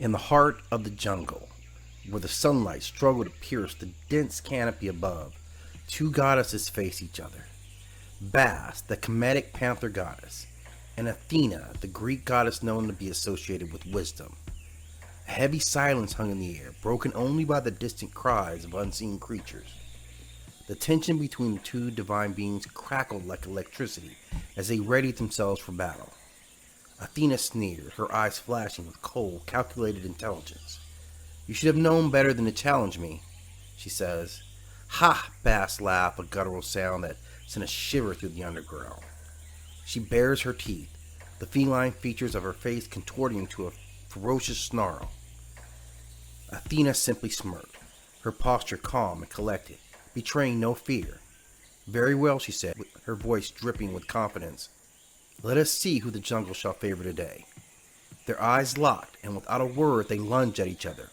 In the heart of the jungle, where the sunlight struggled to pierce the dense canopy above, two goddesses face each other. Bast, the Kemetic Panther goddess, and Athena, the Greek goddess known to be associated with wisdom. A heavy silence hung in the air, broken only by the distant cries of unseen creatures. The tension between the two divine beings crackled like electricity as they readied themselves for battle. Athena sneered, her eyes flashing with cold, calculated intelligence. "You should have known better than to challenge me," she says. "Ha!" Bast laughed, a guttural sound that sent a shiver through the undergrowth. She bares her teeth, the feline features of her face contorting into a ferocious snarl. Athena simply smirked, her posture calm and collected, betraying no fear. "Very well," she said, her voice dripping with confidence. "Let us see who the jungle shall favor today." Their eyes locked, and without a word they lunged at each other.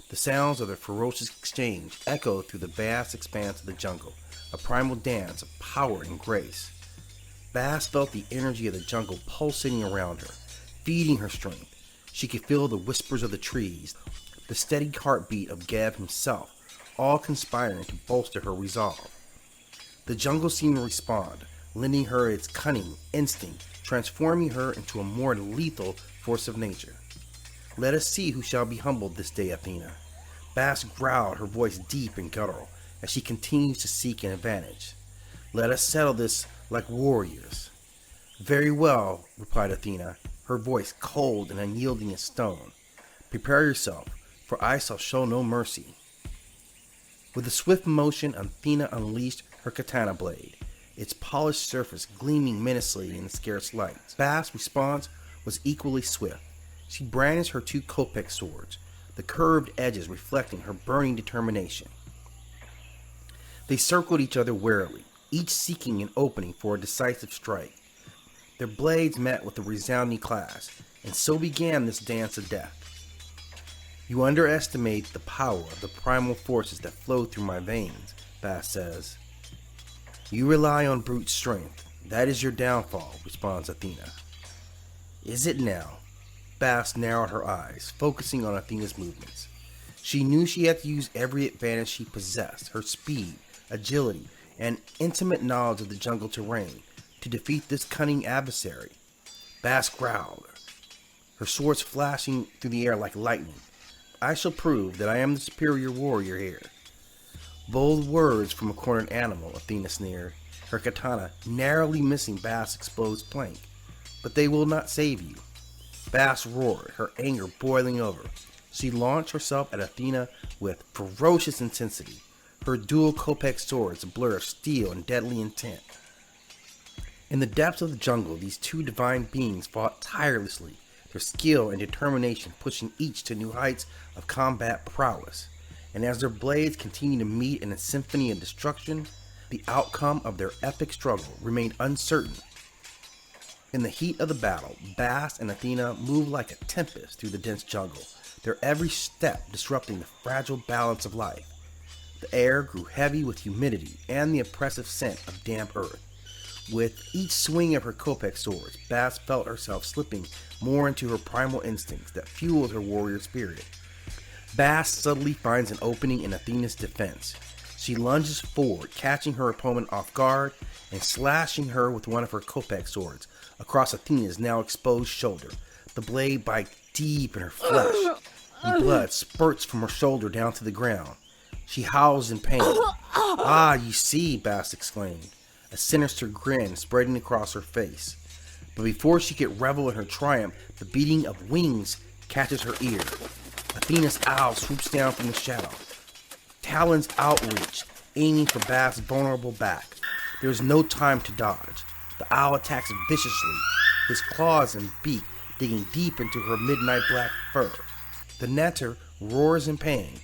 The sounds of their ferocious exchange echoed through the vast expanse of the jungle, a primal dance of power and grace. Bast felt the energy of the jungle pulsating around her, feeding her strength. She could feel the whispers of the trees, the steady heartbeat of Geb himself, all conspiring to bolster her resolve. The jungle seemed to respond, lending her its cunning instinct, transforming her into a more lethal force of nature. "Let us see who shall be humbled this day, Athena." Bast growled, her voice deep and guttural, as she continues to seek an advantage. "Let us settle this like warriors." "Very well," replied Athena, her voice cold and unyielding as stone. "Prepare yourself, for I shall show no mercy." With a swift motion, Athena unleashed her katana blade, its polished surface gleaming menacingly in the scarce light. Bast's response was equally swift. She brandished her two kopek swords, the curved edges reflecting her burning determination. They circled each other warily, each seeking an opening for a decisive strike. Their blades met with a resounding clash, and so began this dance of death. "You underestimate the power of the primal forces that flow through my veins," Bast says. "You rely on brute strength. That is your downfall," responds Athena. "Is it now?" Bast narrowed her eyes, focusing on Athena's movements. She knew she had to use every advantage she possessed, her speed, agility, and intimate knowledge of the jungle terrain, to defeat this cunning adversary. Bast growled, her swords flashing through the air like lightning. "I shall prove that I am the superior warrior here." "Bold words from a cornered animal," Athena sneered, her katana narrowly missing Bast's exposed flank. "But they will not save you." Bast roared, her anger boiling over. She launched herself at Athena with ferocious intensity, her dual kopek swords a blur of steel and deadly intent. In the depths of the jungle, these two divine beings fought tirelessly, their skill and determination pushing each to new heights of combat prowess. And as their blades continued to meet in a symphony of destruction, the outcome of their epic struggle remained uncertain. In the heat of the battle, Bast and Athena moved like a tempest through the dense jungle, their every step disrupting the fragile balance of life. The air grew heavy with humidity and the oppressive scent of damp earth. With each swing of her kopek swords, Bast felt herself slipping more into her primal instincts that fueled her warrior spirit. Bast subtly finds an opening in Athena's defense. She lunges forward, catching her opponent off guard and slashing her with one of her kopek swords across Athena's now exposed shoulder. The blade bites deep in her flesh, and blood spurts from her shoulder down to the ground. She howls in pain. "Ah, you see," Bast exclaimed, a sinister grin spreading across her face. But before she could revel in her triumph, the beating of wings catches her ear. Athena's owl swoops down from the shadow, talons outreach, aiming for Bast's vulnerable back. There is no time to dodge. The owl attacks viciously, his claws and beak digging deep into her midnight black fur. The netter roars in pain,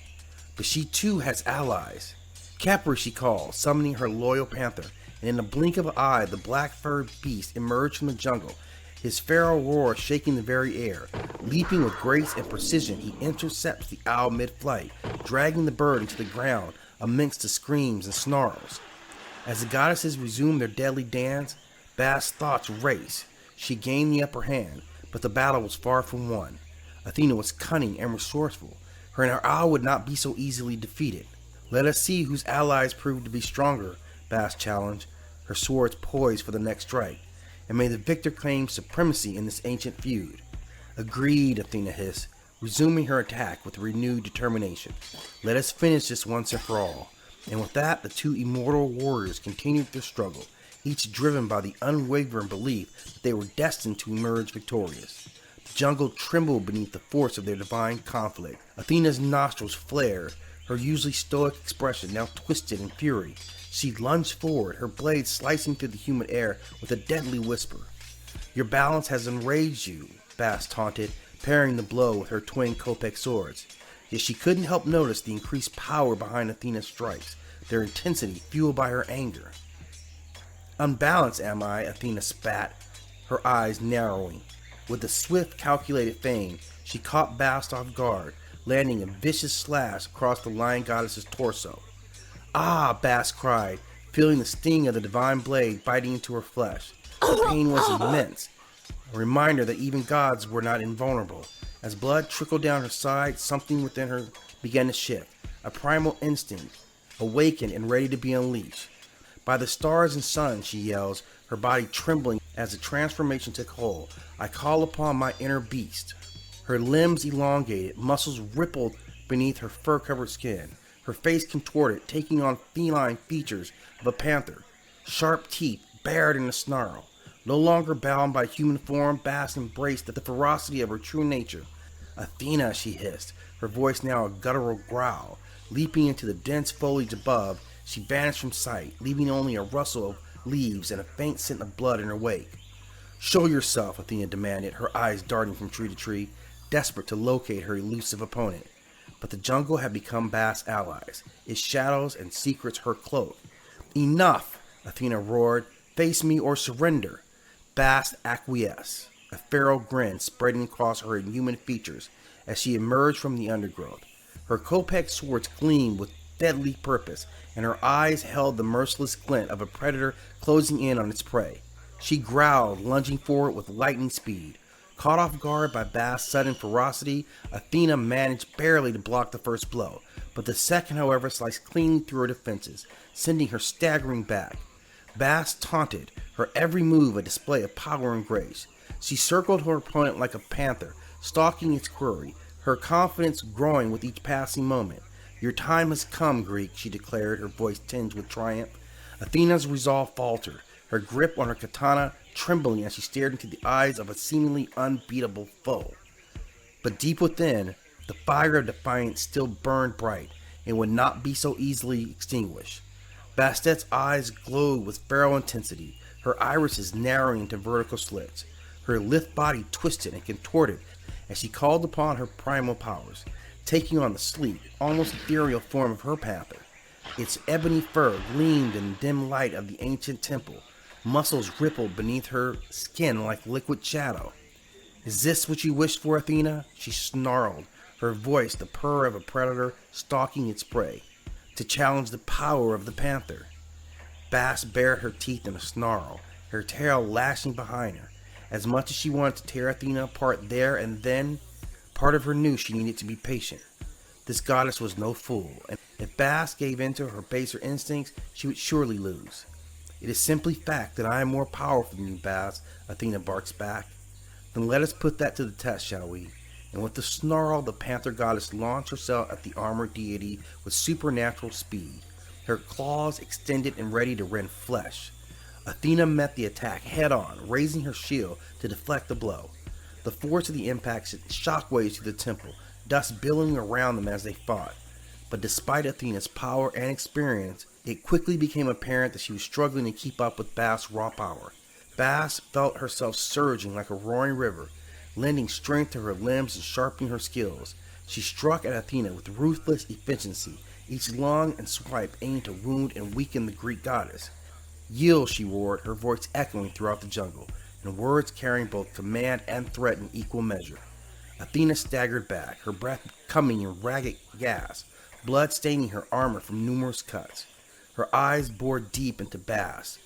but she too has allies. "Capri," she calls, summoning her loyal panther, and in a blink of an eye the black-furred beast emerged from the jungle, his feral roar shaking the very air. Leaping with grace and precision, he intercepts the owl mid-flight, dragging the bird into the ground amidst the screams and snarls. As the goddesses resume their deadly dance, Bast's thoughts race. She gained the upper hand, but the battle was far from won. Athena was cunning and resourceful. Her and her owl would not be so easily defeated. Let us see whose allies proved to be stronger, Bast challenged, her swords poised for the next strike. And may the victor claim supremacy in this ancient feud. Agreed, Athena hissed, resuming her attack with renewed determination. Let us finish this once and for all. And with that, the two immortal warriors continued their struggle, each driven by the unwavering belief that they were destined to emerge victorious. The jungle trembled beneath the force of their divine conflict. Athena's nostrils flared, her usually stoic expression now twisted in fury. She lunged forward, her blade slicing through the humid air with a deadly whisper. Your balance has enraged you, Bast taunted, parrying the blow with her twin Kopek swords. Yet she couldn't help notice the increased power behind Athena's strikes, their intensity fueled by her anger. Unbalanced am I, Athena spat, her eyes narrowing. With a swift, calculated feint, she caught Bast off guard, landing a vicious slash across the lion goddess's torso. Ah, Bast cried, feeling the sting of the divine blade biting into her flesh. The pain was immense, a reminder that even gods were not invulnerable. As blood trickled down her side, something within her began to shift, a primal instinct, awakened and ready to be unleashed. By the stars and sun, she yells, her body trembling as the transformation took hold. I call upon my inner beast. Her limbs elongated, muscles rippled beneath her fur-covered skin. Her face contorted, taking on feline features of a panther. Sharp teeth bared in a snarl. No longer bound by human form, Bast embraced the ferocity of her true nature. Athena, she hissed, her voice now a guttural growl. Leaping into the dense foliage above, she vanished from sight, leaving only a rustle of leaves and a faint scent of blood in her wake. Show yourself, Athena demanded, her eyes darting from tree to tree, desperate to locate her elusive opponent. But the jungle had become Bast's allies, its shadows and secrets her cloak. Enough, Athena roared. Face me or surrender. Bast acquiesced, a feral grin spreading across her inhuman features as she emerged from the undergrowth. Her Kopek swords gleamed with deadly purpose, and her eyes held the merciless glint of a predator closing in on its prey. She growled, lunging forward with lightning speed. Caught off guard by Bast's sudden ferocity, Athena managed barely to block the first blow, but the second, however, sliced clean through her defenses, sending her staggering back. Bast taunted, her every move a display of power and grace. She circled her opponent like a panther, stalking its quarry, her confidence growing with each passing moment. Your time has come, Greek, she declared, her voice tinged with triumph. Athena's resolve faltered, her grip on her katana trembling as she stared into the eyes of a seemingly unbeatable foe. But deep within, the fire of defiance still burned bright and would not be so easily extinguished. Bastet's eyes glowed with feral intensity, her irises narrowing into vertical slits. Her lithe body twisted and contorted as she called upon her primal powers, taking on the sleek, almost ethereal form of her panther. Its ebony fur gleamed in the dim light of the ancient temple. Muscles rippled beneath her skin like liquid shadow. Is this what you wished for, Athena? She snarled, her voice the purr of a predator stalking its prey, to challenge the power of the panther. Bast bared her teeth in a snarl, her tail lashing behind her. As much as she wanted to tear Athena apart there and then, part of her knew she needed to be patient. This goddess was no fool, and if Bast gave in to her baser instincts, she would surely lose. It is simply fact that I am more powerful than you, Bast, Athena barks back. Then let us put that to the test, shall we? And with a snarl, the panther goddess launched herself at the armored deity with supernatural speed, her claws extended and ready to rend flesh. Athena met the attack head-on, raising her shield to deflect the blow. The force of the impact sent shockwaves through the temple, dust billowing around them as they fought. But despite Athena's power and experience, it quickly became apparent that she was struggling to keep up with Bast's raw power. Bast felt herself surging like a roaring river, lending strength to her limbs and sharpening her skills. She struck at Athena with ruthless efficiency, each lung and swipe aimed to wound and weaken the Greek goddess. Yield, she roared, her voice echoing throughout the jungle, and words carrying both command and threat in equal measure. Athena staggered back, her breath coming in ragged gasps, blood staining her armor from numerous cuts. Her eyes bored deep into Bast.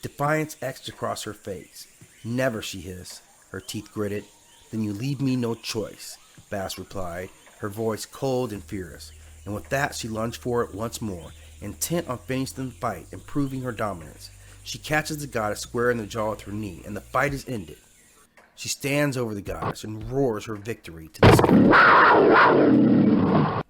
Defiance etched across her face. Never, she hissed, her teeth gritted. Then you leave me no choice, Bast replied, her voice cold and fierce, and with that she lunged for it once more, intent on finishing the fight and proving her dominance. She catches the goddess square in the jaw with her knee, and the fight is ended. She stands over the goddess and roars her victory to the sky.